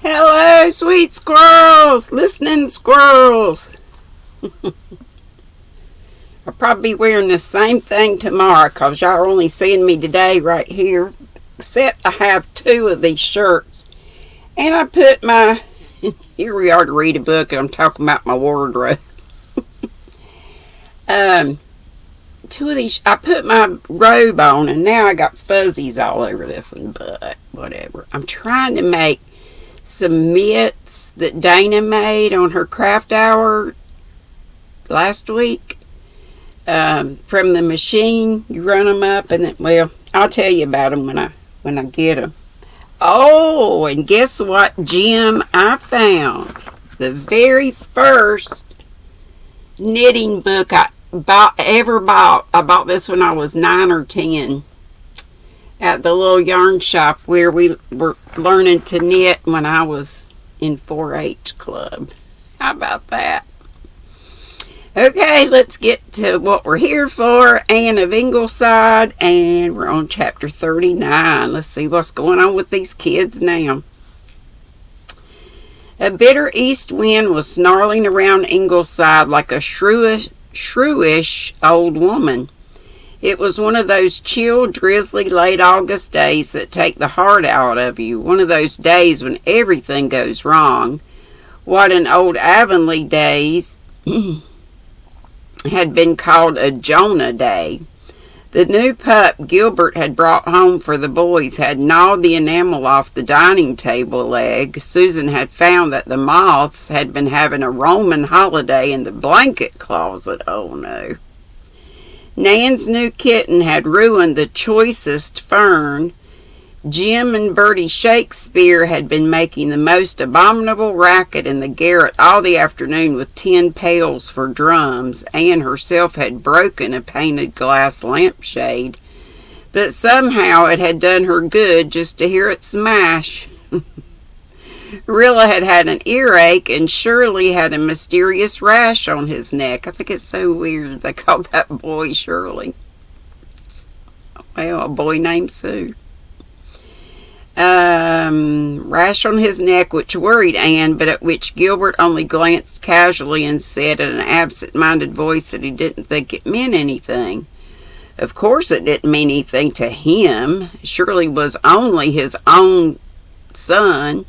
Hello, sweet squirrels! Listening squirrels! I'll probably be wearing the same thing tomorrow because y'all are only seeing me today right here. Except I have two of these shirts. And I put my... Here we are to read a book and I'm talking about my wardrobe. Two of these... I put my robe on and now I got fuzzies all over this one. But whatever. I'm trying to make some mitts that Dana made on her craft hour last week. From the machine, you run them up, and then, well, I'll tell you about them when I get them. Oh, and guess what gem I found? The very first knitting book I ever bought. I bought this when I was 9 or 10 at the little yarn shop where we were learning to knit when I was in 4-H club. How about that? Okay, let's get to what we're here for. Anne of Ingleside, and we're on chapter 39. Let's see what's going on with these kids now. A bitter east wind was snarling around Ingleside like a shrewish old woman. It was one of those chill, drizzly, late August days that take the heart out of you. One of those days when everything goes wrong. What in old Avonlea days had been called a Jonah day. The new pup Gilbert had brought home for the boys had gnawed the enamel off the dining table leg. Susan had found that the moths had been having a Roman holiday in the blanket closet. Oh no. Nan's new kitten had ruined the choicest fern. Jim and Bertie Shakespeare had been making the most abominable racket in the garret all the afternoon with tin pails for drums. Anne herself had broken a painted glass lampshade, but somehow it had done her good just to hear it smash. Rilla had had an earache, and Shirley had a mysterious rash on his neck. I think it's so weird they called that boy Shirley. Well, a boy named Sue. Rash on his neck, which worried Anne, but at which Gilbert only glanced casually and said in an absent-minded voice that he didn't think it meant anything. Of course it didn't mean anything to him. Shirley was only his own son,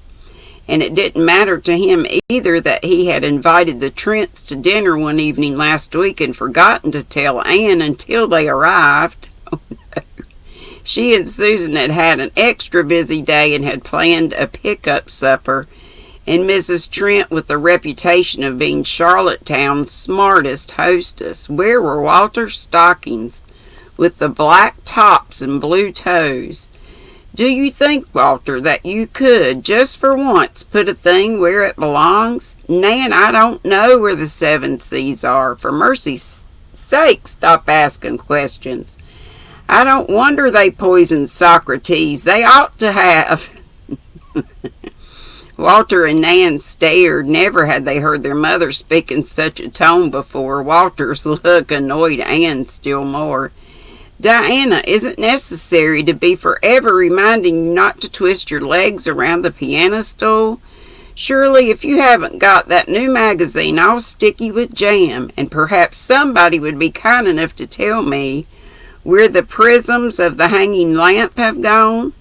and it didn't matter to him either that he had invited the Trents to dinner one evening last week and forgotten to tell Anne until they arrived. Oh, no. She and Susan had had an extra busy day and had planned a pick-up supper, and Mrs. Trent, with the reputation of being Charlottetown's smartest hostess. Where were Walter's stockings with the black tops and blue toes? Do you think, Walter, that you could, just for once, put a thing where it belongs? Nan, I don't know where the 7 seas are. For mercy's sake, stop asking questions. I don't wonder they poisoned Socrates. They ought to have. Walter and Nan stared. Never had they heard their mother speak in such a tone before. Walter's look annoyed Anne still more. Diana, isn't necessary to be forever reminding you not to twist your legs around the piano stool. Surely if you haven't got that new magazine all sticky with jam, and perhaps somebody would be kind enough to tell me where the prisms of the hanging lamp have gone.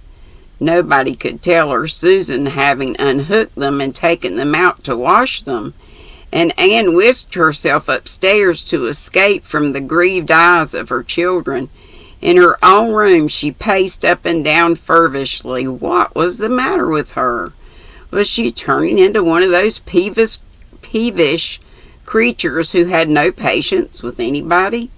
Nobody could tell her, Susan having unhooked them and taken them out to wash them, and Anne whisked herself upstairs to escape from the grieved eyes of her children. In her own room she paced up and down fervishly. What was the matter with her? Was she turning into one of those peevish creatures who had no patience with anybody?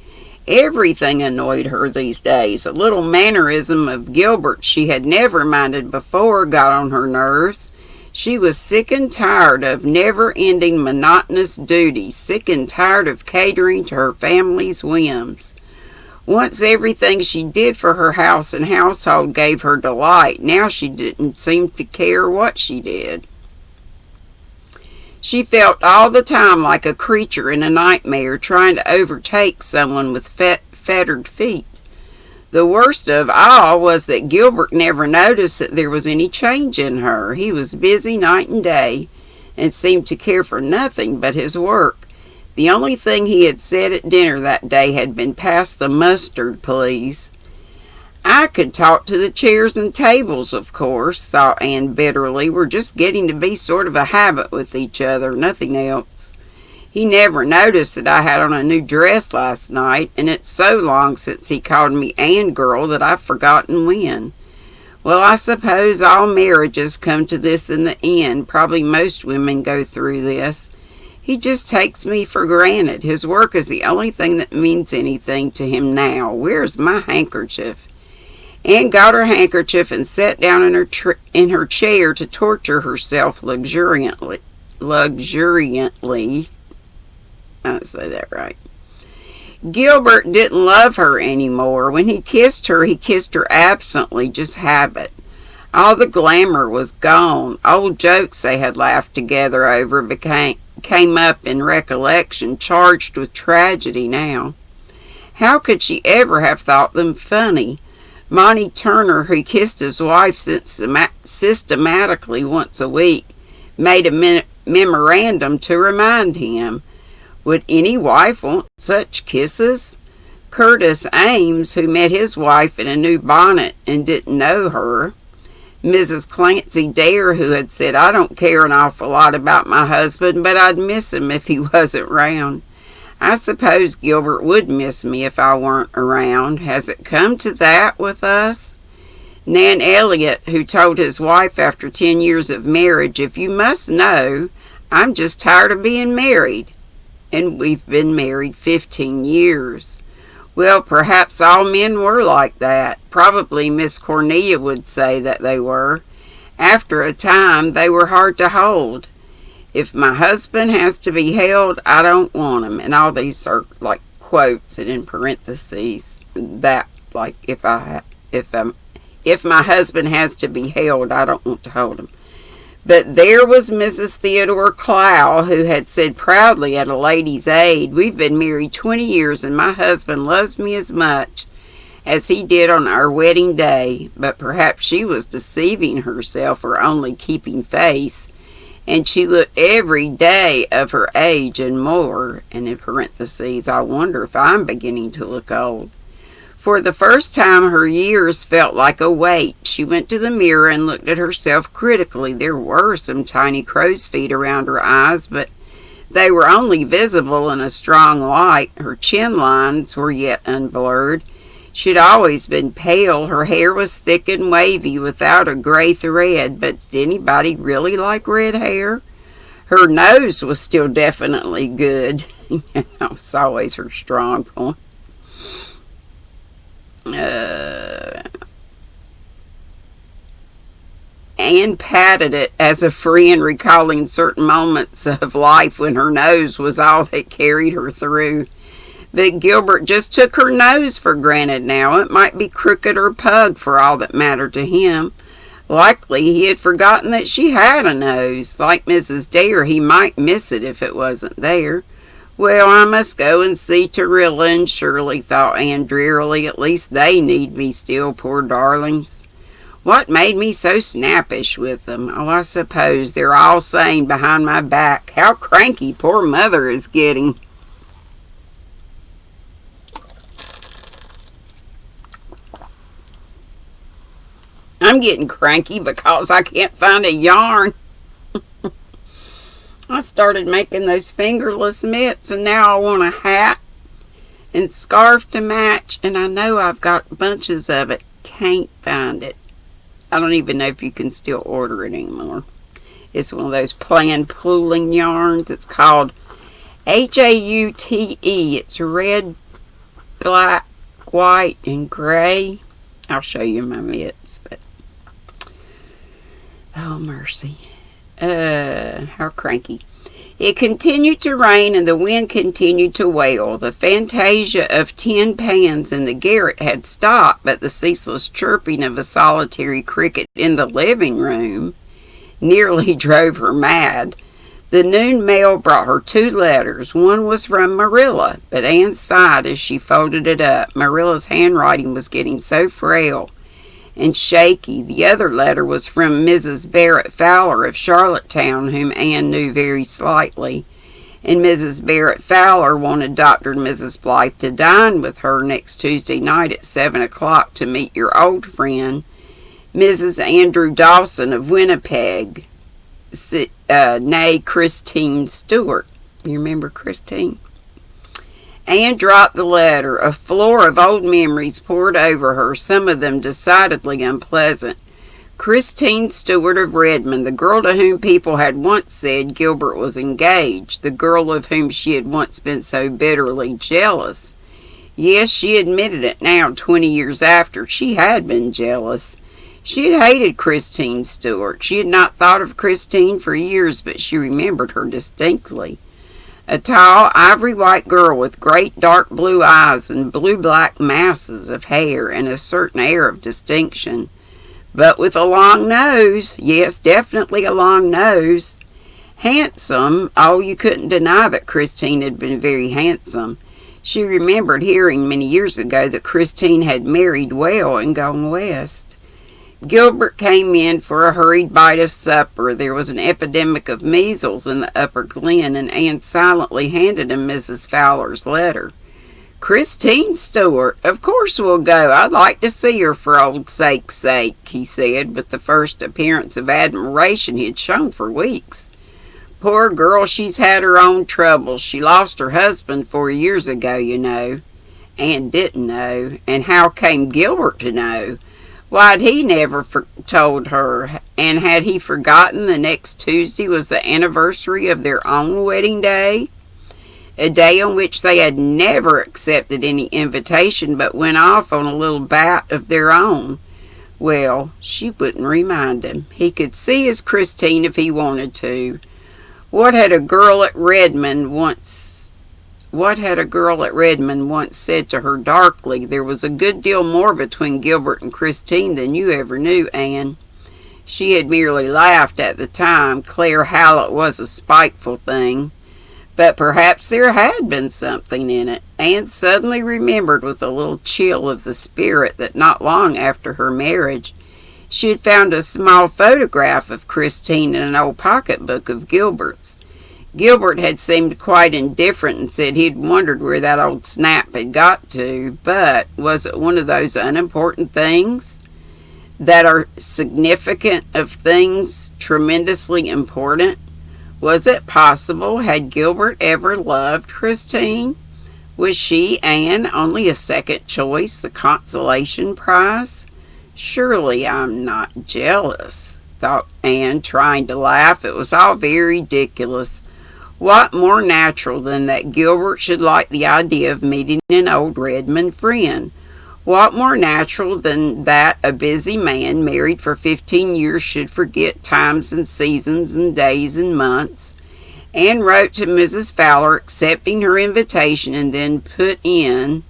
Everything annoyed her these days. A little mannerism of Gilbert she had never minded before got on her nerves. She was sick and tired of never-ending monotonous duty, sick and tired of catering to her family's whims. Once everything she did for her house and household gave her delight. Now she didn't seem to care what she did. She felt all the time like a creature in a nightmare trying to overtake someone with fettered feet. The worst of all was that Gilbert never noticed that there was any change in her. He was busy night and day, and seemed to care for nothing but his work. The only thing he had said at dinner that day had been, "Pass the mustard, please." I could talk to the chairs and tables, of course, thought Anne bitterly. We're just getting to be sort of a habit with each other, nothing else. He never noticed that I had on a new dress last night, and it's so long since he called me Anne girl that I've forgotten when. Well, I suppose all marriages come to this in the end. Probably most women go through this. He just takes me for granted. His work is the only thing that means anything to him now. Where's my handkerchief? Anne got her handkerchief and sat down in her chair to torture herself luxuriantly. I didn't say that right. Gilbert didn't love her anymore. When he kissed her absently, just habit. All the glamour was gone. Old jokes they had laughed together over came up in recollection, charged with tragedy now. How could she ever have thought them funny? Monty Turner, who kissed his wife systematically once a week, made a memorandum to remind him. Would any wife want such kisses? Curtis Ames, who met his wife in a new bonnet and didn't know her. Mrs. Clancy Dare, who had said, "I don't care an awful lot about my husband, but I'd miss him if he wasn't round." I suppose Gilbert would miss me if I weren't around. Has it come to that with us? Nan Elliott, who told his wife after 10 years of marriage, "If you must know, I'm just tired of being married." And we've been married 15 years. Well, perhaps all men were like that. Probably Miss Cornelia would say that they were. After a time, they were hard to hold. If my husband has to be held, I don't want him. And all these are like quotes and in parentheses. That, like, if my husband has to be held, I don't want to hold him. But there was Mrs. Theodore Clow, who had said proudly at a Ladies' Aid, "We've been married 20 years and my husband loves me as much as he did on our wedding day." But perhaps she was deceiving herself or only keeping face, and she looked every day of her age and more. And in parentheses, I wonder if I'm beginning to look old. For the first time, her years felt like a weight. She went to the mirror and looked at herself critically. There were some tiny crow's feet around her eyes, but they were only visible in a strong light. Her chin lines were yet unblurred. She'd always been pale. Her hair was thick and wavy without a gray thread, but did anybody really like red hair? Her nose was still definitely good. That was always her strong point. Anne patted it as a friend, recalling certain moments of life when her nose was all that carried her through. But Gilbert just took her nose for granted now. It might be crooked or pug for all that mattered to him. Likely he had forgotten that she had a nose. Like Mrs. Dare, he might miss it if it wasn't there. Well, I must go and see Tarilla and Shirley, thought Anne drearily. At least they need me still, poor darlings. What made me so snappish with them? Oh, I suppose they're all saying behind my back, "How cranky poor mother is getting." I'm getting cranky because I can't find a yarn. I started making those fingerless mitts, and now I want a hat and scarf to match, and I know I've got bunches of it. Can't find it. I don't even know if you can still order it anymore. It's one of those plain pooling yarns. It's called Haute. It's red, black, white, and gray. I'll show you my mitts, but oh mercy. How cranky. It continued to rain and the wind continued to wail. The fantasia of tin pans in the garret had stopped, but the ceaseless chirping of a solitary cricket in the living room nearly drove her mad. The noon mail brought her 2 letters. One was from Marilla, but Anne sighed as she folded it up. Marilla's handwriting was getting so frail and shaky. The other letter was from Mrs. Barrett Fowler of Charlottetown, whom Anne knew very slightly. And Mrs. Barrett Fowler wanted Dr. and Mrs. Blythe to dine with her next Tuesday night at 7 o'clock to meet your old friend, Mrs. Andrew Dawson of Winnipeg, née Christine Stewart. You remember Christine? Anne dropped the letter. A floor of old memories poured over her, some of them decidedly unpleasant. Christine Stewart of Redmond, the girl to whom people had once said Gilbert was engaged, the girl of whom she had once been so bitterly jealous. Yes, she admitted it now, 20 years after. She had been jealous. She had hated Christine Stewart. She had not thought of Christine for years, but she remembered her distinctly. A tall, ivory-white girl with great dark blue eyes and blue-black masses of hair and a certain air of distinction. But with a long nose. Yes, definitely a long nose. Handsome. Oh, you couldn't deny that Christine had been very handsome. She remembered hearing many years ago that Christine had married well and gone west. Gilbert came in for a hurried bite of supper. There was an epidemic of measles in the Upper Glen, and Anne silently handed him Mrs. Fowler's letter. Christine Stewart, of course we'll go. I'd like to see her for old sake's sake, he said, with the first appearance of admiration he had shown for weeks. Poor girl, she's had her own troubles. She lost her husband 4 years ago, you know. Anne didn't know. And how came Gilbert to know? Why'd he never told her? And had he forgotten the next Tuesday was the anniversary of their own wedding day? A day on which they had never accepted any invitation but went off on a little bout of their own. Well, she wouldn't remind him. He could see his Christine if he wanted to. What had a girl at Redmond once said to her darkly? There was a good deal more between Gilbert and Christine than you ever knew, Anne. She had merely laughed at the time. Claire Hallett was a spiteful thing. But perhaps there had been something in it. Anne suddenly remembered with a little chill of the spirit that not long after her marriage she had found a small photograph of Christine in an old pocketbook of Gilbert's. Gilbert had seemed quite indifferent and said he'd wondered where that old snap had got to, but was it one of those unimportant things that are significant of things tremendously important? Was it possible? Had Gilbert ever loved Christine? Was she, Anne, only a second choice, the consolation prize? Surely I'm not jealous, thought Anne, trying to laugh. It was all very ridiculous. What more natural than that Gilbert should like the idea of meeting an old Redmond friend? What more natural than that a busy man married for 15 years should forget times and seasons and days and months? Anne wrote to Mrs. Fowler accepting her invitation and then put in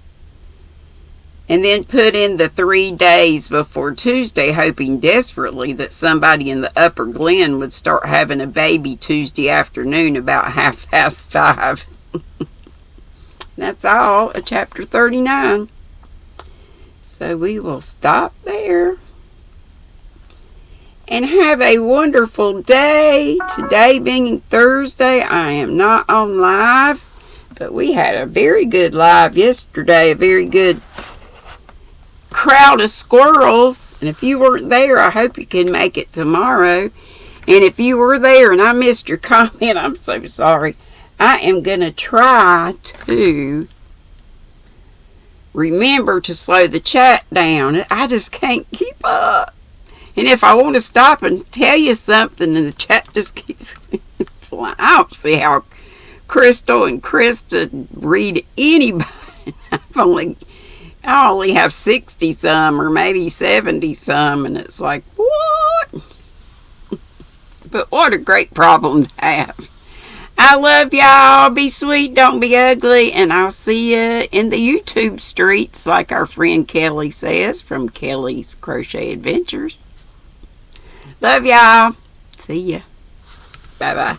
the 3 days before Tuesday, hoping desperately that somebody in the Upper Glen would start having a baby Tuesday afternoon about 5:30. That's all of chapter 39. So we will stop there. And have a wonderful day. Today being Thursday, I am not on live, but we had a very good live yesterday, a very good crowd of squirrels. And if you weren't there, I hope you can make it tomorrow. And if you were there and I missed your comment, I'm so sorry. I am going to try to remember to slow the chat down. I just can't keep up. And if I want to stop and tell you something and the chat just keeps flying, I don't see how Crystal and Krista read anybody. I only have 60 some or maybe 70 some, and it's like, what? But what a great problem to have. I love y'all. Be sweet, don't be ugly, and I'll see you in the YouTube streets, like our friend Kelly says, from Kelly's Crochet Adventures. Love y'all. See ya. Bye-bye.